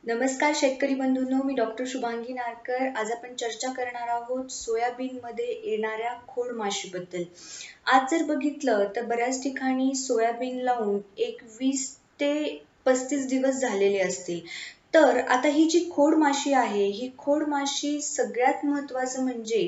नमस्कार शेतकरी बंधूंनो, मी डॉक्टर शुभांगी नारकर। आज आपण चर्चा करणार आहोत सोयाबीन मध्ये येणाऱ्या खोड माशीबद्दल। आज जर बघितलं तर बऱ्याच ठिकाणी सोयाबीन लावून एक 20 ते 35 दिवस झालेले असतील। तर आता ही जी खोड माशी आहे, ही खोड माशी सगळ्यात महत्त्वाचं म्हणजे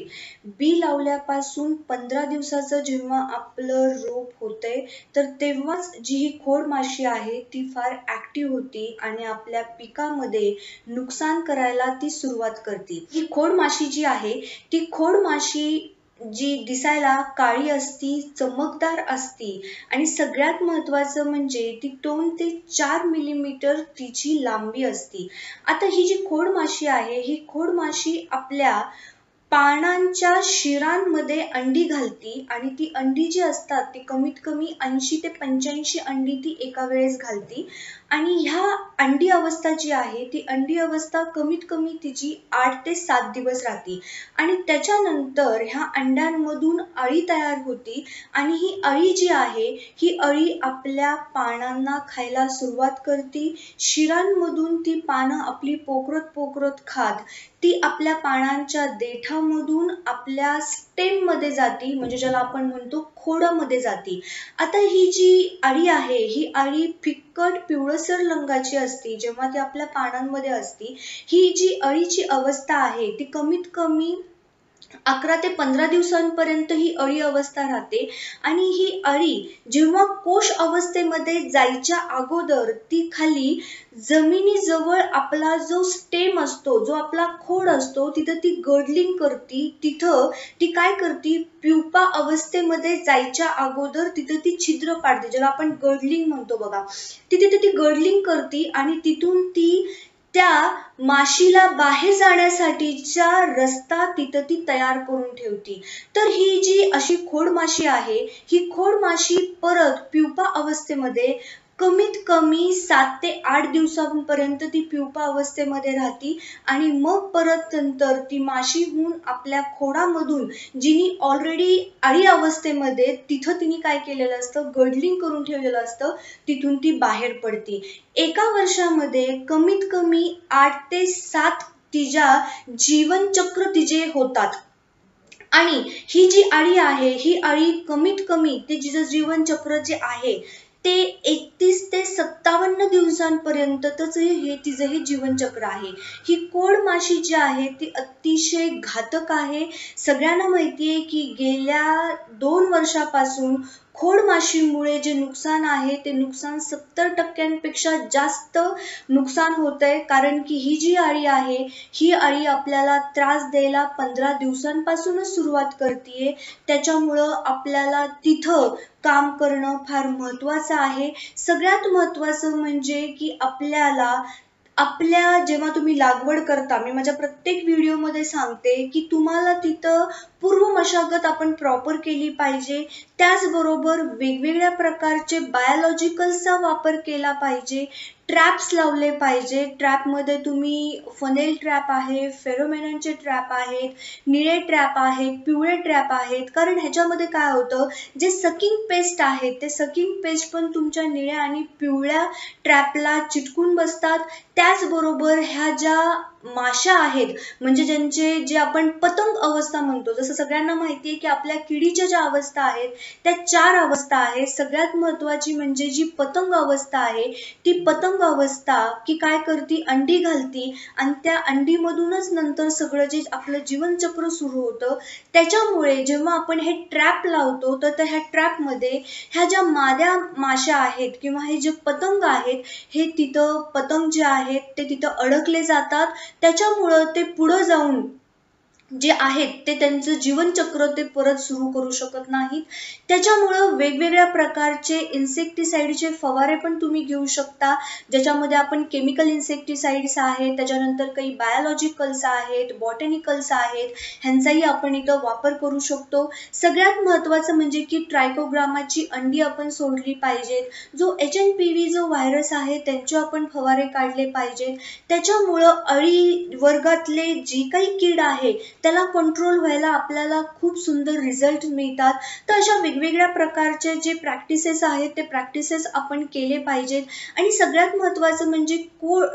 बी लावल्यापासून 15 दिवसाचं जेव्हा आपलं रोप होतंय, तर तेव्हाच जी ही खोड माशी आहे ती फार ऍक्टिव्ह होती आणि आपल्या पिकामध्ये नुकसान करायला ती सुरुवात करते। ही खोड माशी जी आहे, ती खोड माशी जी दिसायला काळी असती, चमकदार असती आणि सगळ्यात महत्त्वाचं म्हणजे ती 2 ते 4 मिलीमीटर तिची लांबी असती। आता ही जी खोड माशी आहे, ही खोड माशी आपल्या पानांच्या शिरांमध्ये अंडी घालती आणि ती अंडी जी असतात ती कमीत कमी 80 ते 85 अंडी ती एका वेळेस घालती आणि ह्या अंडी अवस्था जी आहे ती अंडी अवस्था कमीत कमी तिची 8 ते 7 दिवस राहते आणि त्याच्यानंतर ह्या अंड्यांमधून अळी तयार होती आणि ही अळी जी आहे ही अळी आपल्या पानांना खायला सुरुवात करते। शिरांमधून ती पानं आपली पोखरत खात ती आपल्या पानांच्या देठामधून आपल्या स्टेम मध्ये जाती, म्हणजे ज्याला आपण म्हणतो खोडामध्ये जाती। आता ही जी अळी आहे ही अळी फिक्कट पिवळसर रंगाची असते जेव्हा ती आपल्या पानांमध्ये असती। ही जी अळीची अवस्था आहे ती कमीत कमी 11 ते 15 दिवसांपर्यंत ही अळी अवस्था राहते आणि ही अळी जेव्हा कोश अवस्थेमध्ये जायच्या अगोदर ती खाली जमिनीजवळ आपला जो स्टेम असतो, जो आपला खोड असतो, तिथं ती गर्डलिंग करती। तिथं ती काय करती, प्युपा अवस्थेमध्ये जायच्या अगोदर तिथं ती छिद्र पाडते, ज्याला आपण गर्डलिंग म्हणतो बघा। तिथे ती गर्डलिंग करती आणि तिथून ती त्या माशीला बाहेर जाण्यासाठीचा रस्ता तिथं ती तयार करून ठेवती। तर ही जी अशी खोड माशी आहे, ही खोड माशी परत प्युपा अवस्थेमध्ये कमीत कमी 7 ते 8 दिवसांपर्यंत ती प्युपा अवस्थेमध्ये राहती आणि मग परत नंतर ती माशी होऊन आपल्या खोडामधून जिनी ऑलरेडी अळी अवस्थेमध्ये तिथं तिने काय केलेलं असतं, गर्डलिंग करून ठेवलेलं असतं, तिथून ती बाहेर पडती। एका वर्षामध्ये कमीत कमी 8 ते 7 तिच्या जीवनचक्र तिचे होतात आणि ही जी अळी आहे ही अळी कमीत कमी ते जिचं जीवनचक्र जे आहे ते 31 ते 57 दिवसांपर्यंतच हे तिचं हे जीवनचक्र आहे। ही खोड माशी जी आहे ती अतिशय घातक आहे। सगळ्यांना माहिती आहे की गेल्या 2 वर्षापासून खोड माशीमुळे जे नुकसान आहे ते नुकसान 70% जास्त नुकसान होतंय, कारण की ही जी अळी आहे ही अळी आपल्याला त्रास द्यायला 15 दिवसांपासूनच सुरुवात करतीये। त्याच्यामुळं आपल्याला तिथं काम करणं फार महत्त्वाचं आहे। सगळ्यात महत्त्वाचं म्हणजे की आपल्या जेव्हा तुम्ही लागवड करता, मी माझ्या प्रत्येक व्हिडिओमध्ये सांगते की तुम्हाला तिथं पूर्व मशागत आपण प्रॉपर केली पाहिजे। त्याचबरोबर वेगवेगळ्या प्रकारचे बायोलॉजिकल्सचा वापर केला पाहिजे, ट्रॅप्स लावले पाहिजे। ट्रॅपमध्ये तुम्ही फनेल ट्रॅप आहे, फेरोमोनचे ट्रॅप आहेत, निळे ट्रॅप आहेत, पिवळे ट्रॅप आहेत, कारण ह्याच्यामध्ये काय होतं, जे सकिंग पेस्ट आहेत ते सकिंग पेस्ट पण तुमच्या निळ्या आणि पिवळ्या ट्रॅपला चिटकून बसतात। त्याचबरोबर ह्या ज्या माशा आहेत, म्हणजे जे आपण पतंग अवस्था म्हणतो, जसं सगळ्यांना माहिती आहे की आपल्या किडीच्या ज्या अवस्था आहेत त्या 4 अवस्था आहेत। सगळ्यात महत्त्वाची म्हणजे जी पतंग अवस्था आहे, ती पतंग अवस्था की काय करती, अंडी घालती आणि त्या अंडीमधूनच नंतर सगळं जे आपलं जीवनचक्र सुरू होतं। त्याच्यामुळे जेव्हा आपण हे ट्रॅप लावतो तर ह्या ट्रॅपमध्ये ह्या ज्या माद्या माशा आहेत किंवा हे जे पतंग आहेत, हे तिथं पतंग जे आहेत ते तिथं अडकले जातात। त्याच्यामुळं ते पुढं जाऊन जे आहेत ते त्यांचं जीवनचक्र ते परत सुरू करू शकत नाहीत। त्याच्यामुळं वेगवेगळ्या प्रकारचे इन्सेक्टिसाइडचे फवारे पण तुम्ही घेऊ शकता, ज्याच्यामध्ये आपण केमिकल इन्सेक्टिसाइड्स आहेत, त्याच्यानंतर काही बायोलॉजिकल्स आहेत, बॉटॅनिकल्स आहेत, ह्यांचाही आपण इथं वापर करू शकतो। सगळ्यात महत्त्वाचं म्हणजे की ट्रायकोग्रामाची अंडी आपण सोडली पाहिजेत, जो HNPV जो व्हायरस आहे त्यांचे आपण फवारे काढले पाहिजेत। त्याच्यामुळं अळी वर्गातले जी काही कीड आहे त्याला कंट्रोल व्हायला आपल्याला खूप सुंदर रिझल्ट मिळतात. तर अशा वेगवेगळ्या प्रकारचे जे प्रॅक्टिसेस आहेत ते प्रॅक्टिसेस आपण केले पाहिजेत. आणि सगळ्यात महत्त्वाचं म्हणजे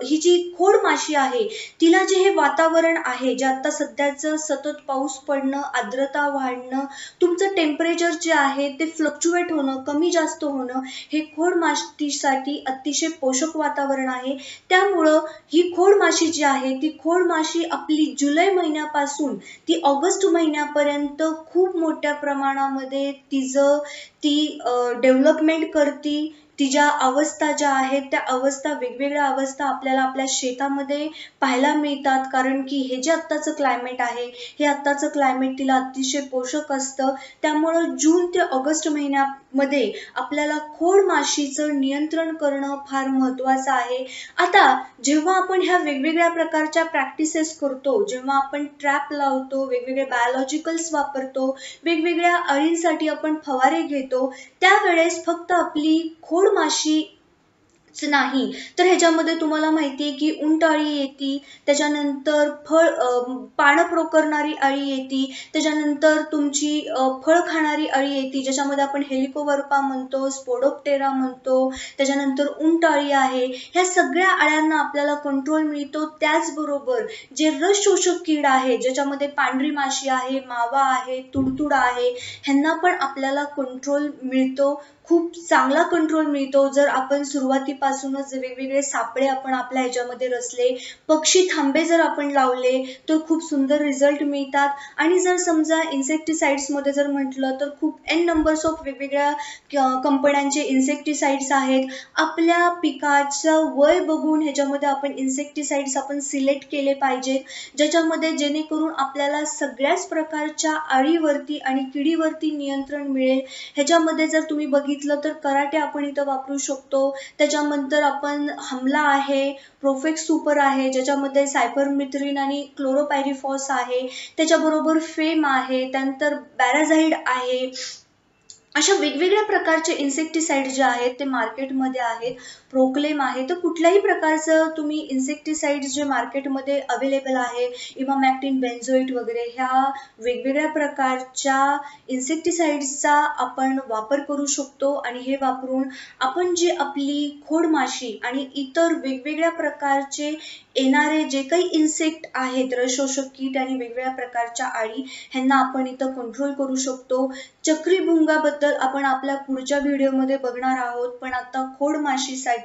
ही जी खोड माशी आहे तिला जे हे वातावरण आहे, जे आता सध्याचं सतत पाऊस पडणं, आर्द्रता वाढणं, तुमचं टेम्परेचर जे आहे ते फ्लक्च्युएट होणं, कमी जास्त होणं, हे खोड माशीसाठी अतिशय पोषक वातावरण आहे. त्यामुळं ही खोड माशी जी आहे ती खोड माशी आपली जुलै महिन्यापासून ती ऑगस्ट महिन्यापर्यंत खूप मोठ्या प्रमाणामध्ये ती डेव्हलपमेंट करती. तिच्या अवस्था ज्या आहेत त्या वेगवेगळ्या अवस्था आपल्याला आपल्या शेतामध्ये पाहायला मिळतात. कारण की हे जे आत्ताचं क्लायमेट आहे, हे आत्ताचं क्लायमेट तिला अतिशय पोषक असतं. त्यामुळं जून ते ऑगस्ट महिन्यामध्ये आपल्याला खोड माशीचं नियंत्रण करणं फार महत्त्वाचं आहे. आता जेव्हा आपण ह्या वेगवेगळ्या प्रकारच्या प्रॅक्टिसेस करतो, जेव्हा आपण ट्रॅप लावतो, वेगवेगळे बायोलॉजिकल्स वापरतो, वेगवेगळ्या अळींसाठी आपण फवारे घेतो, त्यावेळेस फक्त आपली खोड माशी नाही तर ह्याच्यामध्ये तुम्हाला माहिती आहे की उंटअळी येते, त्याच्यानंतर पानं प्रोकरणारी अळी येते, त्याच्यानंतर तुमची फळ खाणारी अळी येते ज्याच्यामध्ये आपण हेलिकोवर्पा म्हणतो, स्पोडोप्टेरा म्हणतो, त्याच्यानंतर उंटअळी आहे. ह्या सगळ्या अळ्यांना आपल्याला कंट्रोल मिळतो. त्याचबरोबर जे रस शोषक कीड आहे ज्याच्यामध्ये पांढरी माशी आहे, मावा आहे, तुडतुडा आहे, ह्यांना पण आपल्याला कंट्रोल मिळतो. खूप चांगला कंट्रोल मिळतो जर आपण सुरुवातीपासूनच वेगवेगळे सापळे आपण आपल्या ह्याच्यामध्ये रचले, पक्षी थांबे जर आपण लावले तर खूप सुंदर रिझल्ट मिळतात. आणि जर समजा इन्सेक्टिसाइड्समध्ये जर म्हटलं तर खूप एन नंबर्स ऑफ वेगवेगळ्या कंपन्यांचे इन्सेक्टिसाइड्स आहेत. आपल्या पिकाचं वय बघून ह्याच्यामध्ये आपण इन्सेक्टिसाइड्स आपण सिलेक्ट केले पाहिजेत, ज्याच्यामध्ये जेणेकरून आपल्याला सगळ्याच प्रकारच्या अळीवरती आणि किडीवरती नियंत्रण मिळेल. ह्याच्यामध्ये जर तुम्ही बघितलं तर कराटे आपण इथं वापरू शकतो. त्याच्यानंतर आपण हमला आहे, प्रोफेक्स सुपर आहे ज्याच्यामध्ये सायपरमिथ्रिन आणि क्लोरोपायरिफॉस आहे, त्याच्याबरोबर फेम आहे, त्यानंतर पॅराझाइड आहे. अशा वेगवेगळ्या प्रकारचे इन्सेक्टिसाइड जे आहेत ते मार्केटमध्ये आहेत. प्रोक्लेम आहे, तर कुठल्याही प्रकारचं तुम्ही इन्सेक्टिसाइड जे मार्केटमध्ये अवेलेबल आहे, इमामॅक्टिन, बेन्झोइट वगैरे ह्या वेगवेगळ्या प्रकारच्या इन्सेक्टिसाइड्सचा आपण वापर करू शकतो. आणि हे वापरून आपण जी आपली खोड माशी आणि इतर वेगवेगळ्या प्रकारचे येणारे जे काही इन्सेक्ट आहेत, रस शोषक कीट आणि वेगवेगळ्या प्रकारच्या अळी, ह्यांना आपण इथं कंट्रोल करू शकतो. चक्रीभुंगाबद्दल आपण आपल्या पुढच्या व्हिडिओमध्ये बघणार आहोत. पण आता खोड माशीसाठी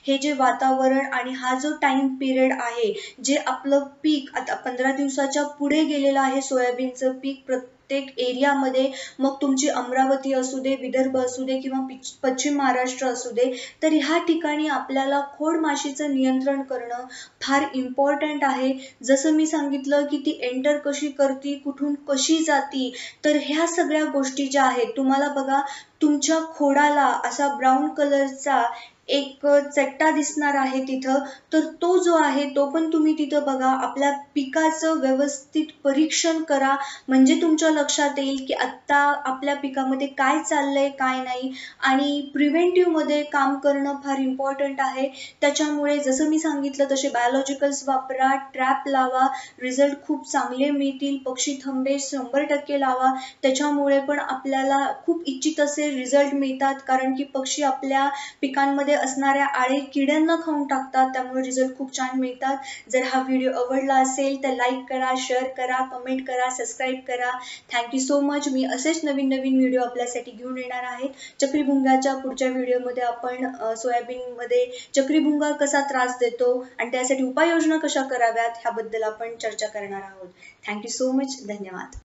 हे जे वातावरण आणि हा जो टाइम पिरियड आहे, जे आपलं पीक आता 15 दिवसाच्या पुढे गेलेलं आहे, सोयाबीनचं पीक प्रत्येक एरियामध्ये, मग तुमची अमरावती असू दे, विदर्भ असू दे किंवा पश्चिम महाराष्ट्र असू दे, तर ह्या ठिकाणी आपल्याला खोड माशीचं नियंत्रण करणं फार इम्पॉर्टंट आहे. जसं मी सांगितलं की ती एंटर कशी करती, कुठून कशी जाती, तर ह्या सगळ्या गोष्टी ज्या आहेत, तुम्हाला बघा तुमच्या खोडाला असा ब्राऊन कलरचा एक चट्टा दिसणार आहे तिथं, तर तो जो आहे तो पण तुम्ही तिथं बघा. आपल्या पिकाचं व्यवस्थित परीक्षण करा, म्हणजे तुमच्या लक्षात येईल की आत्ता आपल्या पिकामध्ये काय चाललंय काय नाही. आणि प्रिव्हेंटिव्हमध्ये काम करणं फार इम्पॉर्टंट आहे. त्याच्यामुळे जसं मी सांगितलं तसे बायोलॉजिकल्स वापरा, ट्रॅप लावा, रिझल्ट खूप चांगले मिळतील. पक्षी थांबे 100% लावा, त्याच्यामुळे पण आपल्याला खूप इच्छित असे रिझल्ट मिळतात. कारण की पक्षी आपल्या पिकांमध्ये असणाऱ्या आळे किड्यांना खाऊन टाकतात, त्यामुळे रिझल्ट खूप छान मिळतात. जर हा व्हिडिओ आवडला असेल तर लाईक करा, शेअर करा, कमेंट करा, सबस्क्राईब करा. Thank you so much. मी असेच नवीन नवीन व्हिडिओ आपल्यासाठी घेऊन येणार आहे. चक्रीभुंगाच्या पुढच्या व्हिडिओमध्ये आपण सोयाबीनमध्ये चक्रीभुंगा कसा त्रास देतो आणि त्यासाठी उपाययोजना कशा कराव्यात ह्याबद्दल आपण चर्चा करणार आहोत. Thank you so much. धन्यवाद.